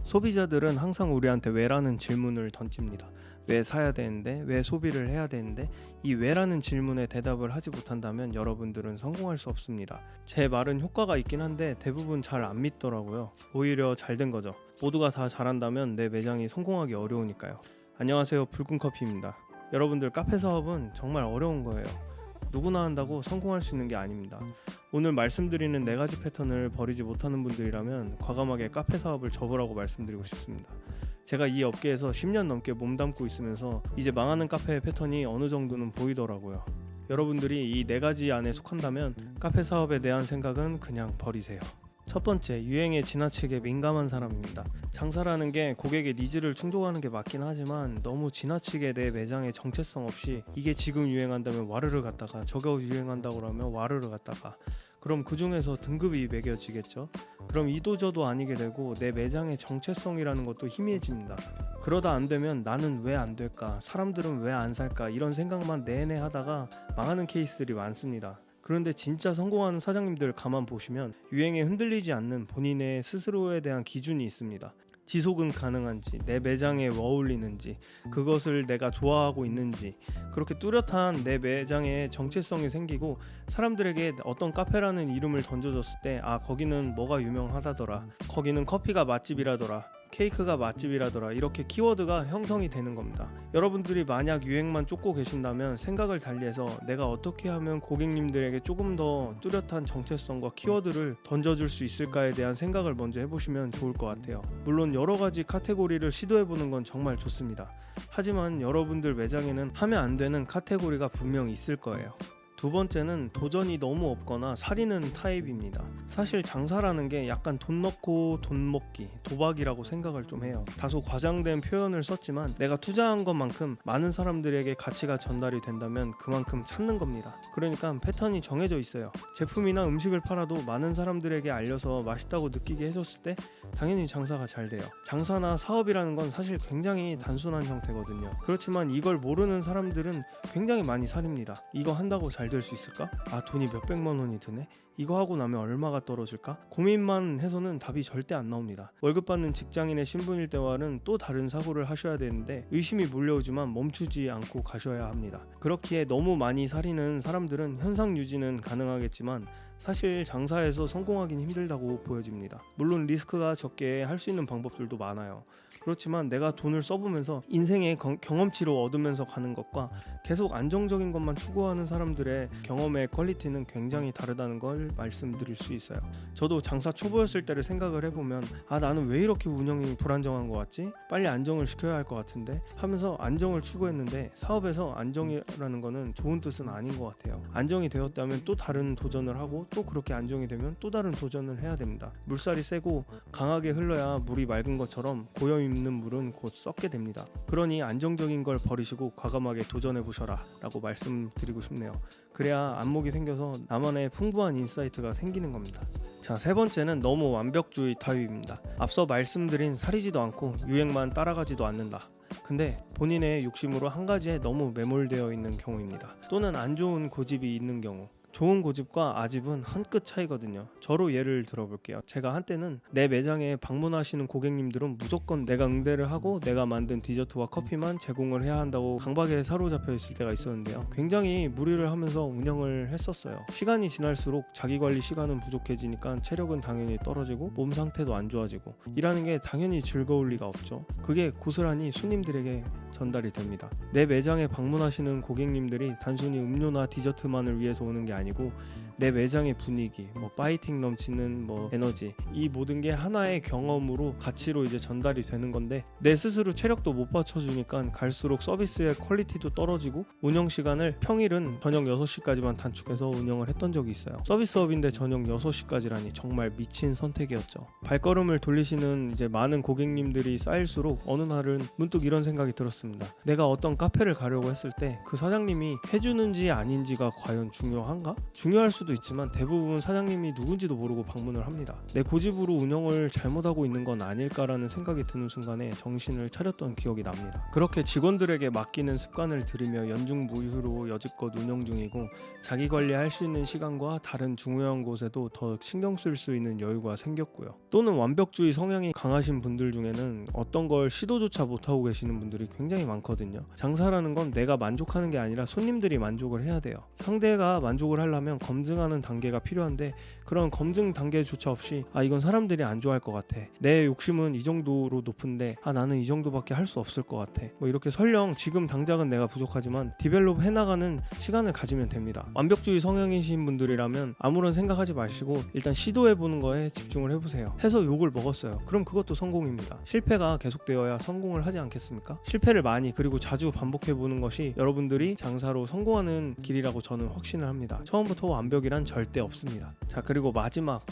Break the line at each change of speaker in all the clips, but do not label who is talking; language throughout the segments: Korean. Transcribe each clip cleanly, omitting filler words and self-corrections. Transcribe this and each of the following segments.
소비자들은 항상 우리한테 왜라는 질문을 던집니다. 왜 사야 되는데, 왜 소비를 해야 되는데, 이 왜라는 질문에 대답을 하지 못한다면 여러분들은 성공할 수 없습니다. 제 말은 효과가 있긴 한데 대부분 잘 안 믿더라고요. 오히려 잘 된 거죠. 모두가 다 잘한다면 내 매장이 성공하기 어려우니까요. 안녕하세요, 붉은 커피입니다. 여러분들, 카페 사업은 정말 어려운 거예요. 누구나 한다고 성공할 수 있는 게 아닙니다. 오늘 말씀드리는 4가지 패턴을 버리지 못하는 분들이라면 과감하게 카페 사업을 접으라고 말씀드리고 싶습니다. 제가 이 업계에서 10년 넘게 몸담고 있으면서 이제 망하는 카페의 패턴이 어느 정도는 보이더라고요. 여러분들이 이 4가지 안에 속한다면 카페 사업에 대한 생각은 그냥 버리세요. 첫 번째, 유행에 지나치게 민감한 사람입니다. 장사라는 게 고객의 니즈를 충족하는 게 맞긴 하지만 너무 지나치게 내 매장의 정체성 없이 이게 지금 유행한다면 와르르 갔다가 저거 유행한다고 하면 와르르 갔다가 그럼 그 중에서 등급이 매겨지겠죠. 그럼 이도저도 아니게 되고 내 매장의 정체성이라는 것도 희미해집니다. 그러다 안 되면 나는 왜 안 될까? 사람들은 왜 안 살까? 이런 생각만 내내 하다가 망하는 케이스들이 많습니다. 그런데 진짜 성공하는 사장님들 가만 보시면 유행에 흔들리지 않는 본인의 스스로에 대한 기준이 있습니다. 지속은 가능한지, 내 매장에 어울리는지, 그것을 내가 좋아하고 있는지, 그렇게 뚜렷한 내 매장에 정체성이 생기고 사람들에게 어떤 카페라는 이름을 던져줬을 때 거기는 뭐가 유명하다더라, 거기는 커피가 맛집이라더라, 케이크가 맛집이라더라, 이렇게 키워드가 형성이 되는 겁니다. 여러분들이 만약 유행만 쫓고 계신다면 생각을 달리해서 내가 어떻게 하면 고객님들에게 조금 더 뚜렷한 정체성과 키워드를 던져줄 수 있을까에 대한 생각을 먼저 해보시면 좋을 것 같아요. 물론 여러가지 카테고리를 시도해보는 건 정말 좋습니다. 하지만 여러분들 매장에는 하면 안 되는 카테고리가 분명 있을 거예요. 두 번째는 도전이 너무 없거나 사리는 타입입니다. 사실 장사라는 게 약간 돈 넣고 돈 먹기, 도박이라고 생각을 좀 해요. 다소 과장된 표현을 썼지만 내가 투자한 것만큼 많은 사람들에게 가치가 전달이 된다면 그만큼 찾는 겁니다. 그러니까 패턴이 정해져 있어요. 제품이나 음식을 팔아도 많은 사람들에게 알려서 맛있다고 느끼게 해줬을 때 당연히 장사가 잘 돼요. 장사나 사업이라는 건 사실 굉장히 단순한 형태거든요. 그렇지만 이걸 모르는 사람들은 굉장히 많이 사립니다. 이거 한다고 잘 될 수 있을까? 돈이 몇백만 원이 드네? 이거 하고 나면 얼마가 떨어질까? 고민만 해서는 답이 절대 안 나옵니다. 월급 받는 직장인의 신분일 때와는 또 다른 사고를 하셔야 되는데 의심이 몰려오지만 멈추지 않고 가셔야 합니다. 그렇기에 너무 많이 사리는 사람들은 현상 유지는 가능하겠지만 사실 장사에서 성공하긴 힘들다고 보여집니다. 물론 리스크가 적게 할 수 있는 방법들도 많아요. 그렇지만 내가 돈을 써보면서 인생의 경험치로 얻으면서 가는 것과 계속 안정적인 것만 추구하는 사람들의 경험의 퀄리티는 굉장히 다르다는 걸 말씀드릴 수 있어요. 저도 장사 초보였을 때를 생각을 해보면 나는 왜 이렇게 운영이 불안정한 것 같지? 빨리 안정을 시켜야 할 것 같은데 하면서 안정을 추구했는데 사업에서 안정이라는 거는 좋은 뜻은 아닌 것 같아요. 안정이 되었다면 또 다른 도전을 하고 또 그렇게 안정이 되면 또 다른 도전을 해야 됩니다. 물살이 세고 강하게 흘러야 물이 맑은 것처럼 고여있는 물은 곧 썩게 됩니다. 그러니 안정적인 걸 버리시고 과감하게 도전해보셔라 라고 말씀드리고 싶네요. 그래야 안목이 생겨서 나만의 풍부한 인사이트가 생기는 겁니다. 자, 세 번째는 너무 완벽주의 타입입니다. 앞서 말씀드린 사리지도 않고 유행만 따라가지도 않는다. 근데 본인의 욕심으로 한 가지에 너무 매몰되어 있는 경우입니다. 또는 안 좋은 고집이 있는 경우. 좋은 고집과 아집은 한 끗 차이거든요. 저로 예를 들어볼게요. 제가 한때는 내 매장에 방문하시는 고객님들은 무조건 내가 응대를 하고 내가 만든 디저트와 커피만 제공을 해야 한다고 강박에 사로잡혀 있을 때가 있었는데요. 굉장히 무리를 하면서 운영을 했었어요. 시간이 지날수록 자기관리 시간은 부족해지니까 체력은 당연히 떨어지고 몸 상태도 안 좋아지고 일하는 게 당연히 즐거울 리가 없죠. 그게 고스란히 손님들에게 전달이 됩니다. 내 매장에 방문하시는 고객님들이 단순히 음료나 디저트만을 위해서 오는 게 아니고 내 매장의 분위기, 파이팅 넘치는 에너지, 이 모든 게 하나의 경험으로 가치로 이제 전달이 되는 건데 내 스스로 체력도 못 받쳐주니까 갈수록 서비스의 퀄리티도 떨어지고 운영 시간을 평일은 저녁 6시까지만 단축해서 운영을 했던 적이 있어요. 서비스업인데 저녁 6시까지라니 정말 미친 선택이었죠. 발걸음을 돌리시는 이제 많은 고객님들이 쌓일수록 어느 날은 문득 이런 생각이 들었습니다. 내가 어떤 카페를 가려고 했을 때 그 사장님이 해주는지 아닌지가 과연 중요한가? 중요할 수도 수도 있지만 대부분 사장님이 누군지도 모르고 방문을 합니다. 내 고집으로 운영을 잘못하고 있는 건 아닐까라는 생각이 드는 순간에 정신을 차렸던 기억이 납니다. 그렇게 직원들에게 맡기는 습관을 들이며 연중무휴로 여지껏 운영 중이고, 자기 관리할 수 있는 시간과 다른 중요한 곳에도 더 신경 쓸 수 있는 여유가 생겼고요. 또는 완벽주의 성향이 강하신 분들 중에는 어떤 걸 시도조차 못하고 계시는 분들이 굉장히 많거든요. 장사라는 건 내가 만족하는 게 아니라 손님들이 만족을 해야 돼요. 상대가 만족을 하려면 검증하는 단계가 필요한데, 그런 검증 단계조차 없이 이건 사람들이 안 좋아할 것 같아, 내 욕심은 이 정도로 높은데 나는 이 정도밖에 할 수 없을 것 같아, 이렇게 설령 지금 당장은 내가 부족하지만 디벨롭 해나가는 시간을 가지면 됩니다. 완벽주의 성향이신 분들이라면 아무런 생각하지 마시고 일단 시도해보는 거에 집중을 해보세요. 해서 욕을 먹었어요. 그럼 그것도 성공입니다. 실패가 계속되어야 성공을 하지 않겠습니까? 실패를 많이 그리고 자주 반복해보는 것이 여러분들이 장사로 성공하는 길이라고 저는 확신을 합니다. 처음부터 완벽이란 절대 없습니다. 자, 그리고 마지막,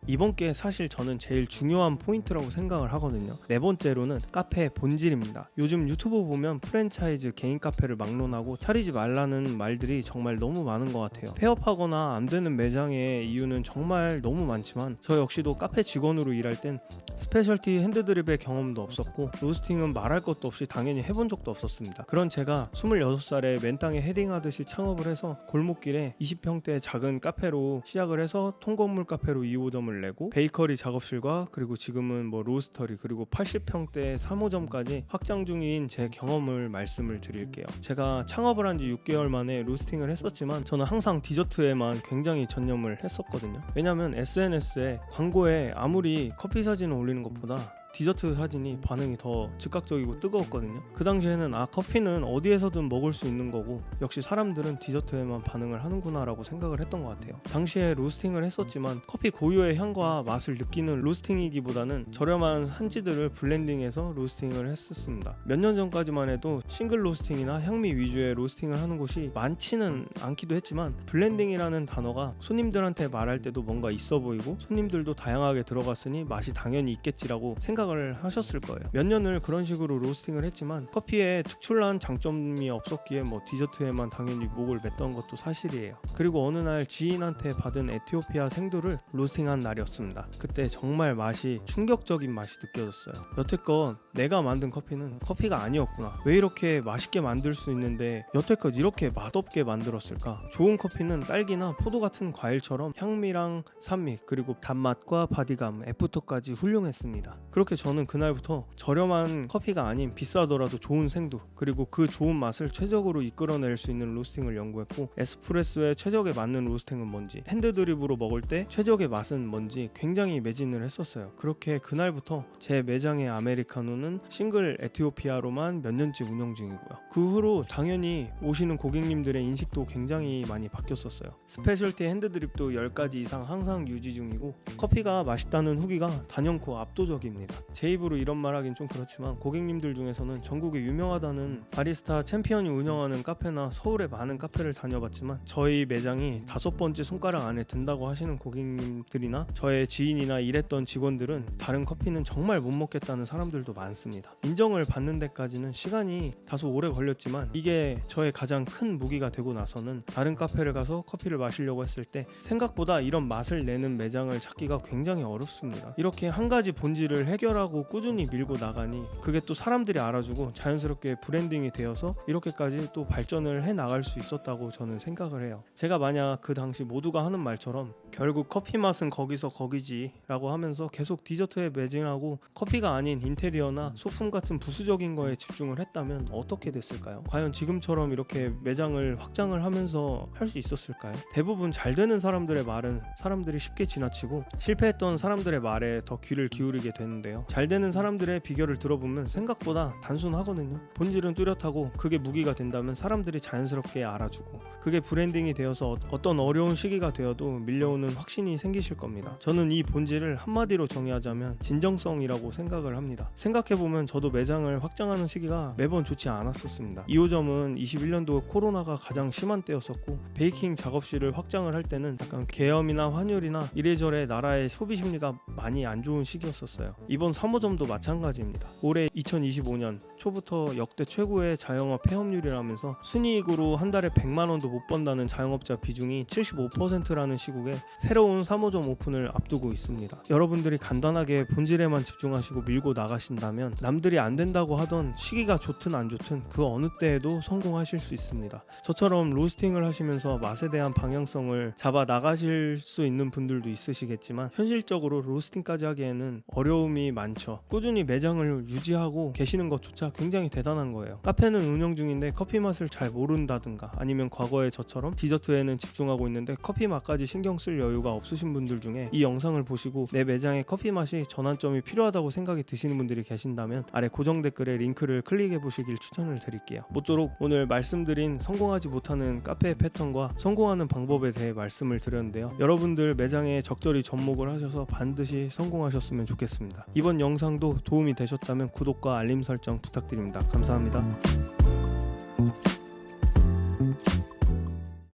이번 게 사실 저는 제일 중요한 포인트라고 생각을 하거든요. 네 번째로는 카페의 본질입니다. 요즘 유튜브 보면 프랜차이즈 개인 카페를 막론하고 차리지 말라는 말들이 정말 너무 많은 것 같아요. 폐업하거나 안 되는 매장의 이유는 정말 너무 많지만 저 역시도 카페 직원으로 일할 땐 스페셜티 핸드드립의 경험도 없었고 로스팅은 말할 것도 없이 당연히 해본 적도 없었습니다. 그런 제가 26살에 맨땅에 헤딩하듯이 창업을 해서 골목길에 20평대 작은 카페로 시작을 해서 통건물 카페로 2호점을 내고 베이커리 작업실과 그리고 지금은 로스터리 그리고 80평대 3호점까지 확장 중인 제 경험을 말씀을 드릴게요. 제가 창업을 한 지 6개월 만에 로스팅을 했었지만 저는 항상 디저트에만 굉장히 전념을 했었거든요. 왜냐면 SNS에 광고에 아무리 커피 사진을 올리는 것보다 디저트 사진이 반응이 더 즉각적이고 뜨거웠거든요. 그 당시에는 커피는 어디에서든 먹을 수 있는 거고 역시 사람들은 디저트에만 반응을 하는구나 라고 생각을 했던 것 같아요. 당시에 로스팅을 했었지만 커피 고유의 향과 맛을 느끼는 로스팅이기보다는 저렴한 산지들을 블렌딩해서 로스팅을 했었습니다. 몇 년 전까지만 해도 싱글 로스팅이나 향미 위주의 로스팅을 하는 곳이 많지는 않기도 했지만 블렌딩이라는 단어가 손님들한테 말할 때도 뭔가 있어 보이고 손님들도 다양하게 들어갔으니 맛이 당연히 있겠지라고 생각을 하셨을 거예요. 몇 년을 그런 식으로 로스팅을 했지만 커피에 특출난 장점이 없었기에 디저트에만 당연히 목을 맸던 것도 사실이에요. 그리고 어느 날 지인한테 받은 에티오피아 생두를 로스팅한 날이었습니다. 그때 정말 맛이 충격적인 맛이 느껴졌어요. 여태껏 내가 만든 커피는 커피가 아니었구나, 왜 이렇게 맛있게 만들 수 있는데 여태껏 이렇게 맛없게 만들었을까. 좋은 커피는 딸기나 포도 같은 과일처럼 향미랑 산미 그리고 단맛과 바디감, 애프터까지 훌륭했습니다. 그렇게 저는 그날부터 저렴한 커피가 아닌 비싸더라도 좋은 생두 그리고 그 좋은 맛을 최적으로 이끌어낼 수 있는 로스팅을 연구했고, 에스프레소에 최적에 맞는 로스팅은 뭔지, 핸드드립으로 먹을 때 최적의 맛은 뭔지 굉장히 매진을 했었어요. 그렇게 그날부터 제 매장의 아메리카노는 싱글 에티오피아로만 몇 년째 운영 중이고요. 그 후로 당연히 오시는 고객님들의 인식도 굉장히 많이 바뀌었었어요. 스페셜티 핸드드립도 10가지 이상 항상 유지 중이고 커피가 맛있다는 후기가 단연코 압도적입니다. 제 입으로 이런 말하긴 좀 그렇지만 고객님들 중에서는 전국에 유명하다는 바리스타 챔피언이 운영하는 카페나 서울의 많은 카페를 다녀봤지만 저희 매장이 5번째 손가락 안에 든다고 하시는 고객님들이나 저의 지인이나 일했던 직원들은 다른 커피는 정말 못 먹겠다는 사람들도 많습니다. 인정을 받는 데까지는 시간이 다소 오래 걸렸지만 이게 저의 가장 큰 무기가 되고 나서는 다른 카페를 가서 커피를 마시려고 했을 때 생각보다 이런 맛을 내는 매장을 찾기가 굉장히 어렵습니다. 이렇게 한 가지 본질을 해결하고 꾸준히 밀고 나가니 그게 또 사람들이 알아주고 자연스럽게 브랜딩이 되어서 이렇게까지 또 발전을 해 나갈 수 있었다고 저는 생각을 해요. 제가 만약 그 당시 모두가 하는 말처럼 결국 커피 맛은 거기서 거기지 라고 하면서 계속 디저트에 매진하고 커피가 아닌 인테리어나 소품 같은 부수적인 거에 집중을 했다면 어떻게 됐을까요? 과연 지금처럼 이렇게 매장을 확장을 하면서 할 수 있었을까요? 대부분 잘 되는 사람들의 말은 사람들이 쉽게 지나치고 실패했던 사람들의 말에 더 귀를 기울이게 되는데요. 잘 되는 사람들의 비결을 들어보면 생각보다 단순하거든요. 본질은 뚜렷하고 그게 무기가 된다면 사람들이 자연스럽게 알아주고 그게 브랜딩이 되어서 어떤 어려운 시기가 되어도 밀려오는 거는 확신이 생기실 겁니다. 저는 이 본질을 한마디로 정의하자면 진정성이라고 생각을 합니다. 생각해보면 저도 매장을 확장하는 시기가 매번 좋지 않았었습니다. 2호점은 21년도 코로나가 가장 심한 때였었고, 베이킹 작업실을 확장을 할 때는 약간 계엄이나 환율이나 이래저래 나라의 소비 심리가 많이 안 좋은 시기였었어요. 이번 3호점도 마찬가지입니다. 올해 2025년 초부터 역대 최고의 자영업 폐업률이라면서 순이익으로 한 달에 100만 원도 못 번다는 자영업자 비중이 75%라는 시국에 새로운 3호점 오픈을 앞두고 있습니다. 여러분들이 간단하게 본질에만 집중하시고 밀고 나가신다면 남들이 안 된다고 하던 시기가 좋든 안 좋든 그 어느 때에도 성공하실 수 있습니다. 저처럼 로스팅을 하시면서 맛에 대한 방향성을 잡아 나가실 수 있는 분들도 있으시겠지만, 현실적으로 로스팅까지 하기에는 어려움이 많죠. 꾸준히 매장을 유지하고 계시는 것조차 굉장히 대단한 거예요. 카페는 운영 중인데 커피 맛을 잘 모른다든가, 아니면 과거에 저처럼 디저트에는 집중하고 있는데 커피 맛까지 신경 쓸 여유가 없으신 분들 중에 이 영상을 보시고 내 매장의 커피 맛이 전환점이 필요하다고 생각이 드시는 분들이 계신다면 아래 고정 댓글에 링크를 클릭해 보시길 추천을 드릴게요. 모쪼록 오늘 말씀드린 성공하지 못하는 카페의 패턴과 성공하는 방법에 대해 말씀을 드렸는데요. 여러분들 매장에 적절히 접목을 하셔서 반드시 성공하셨으면 좋겠습니다. 이번 영상도 도움이 되셨다면 구독과 알림 설정 부탁드립니다. 감사합니다.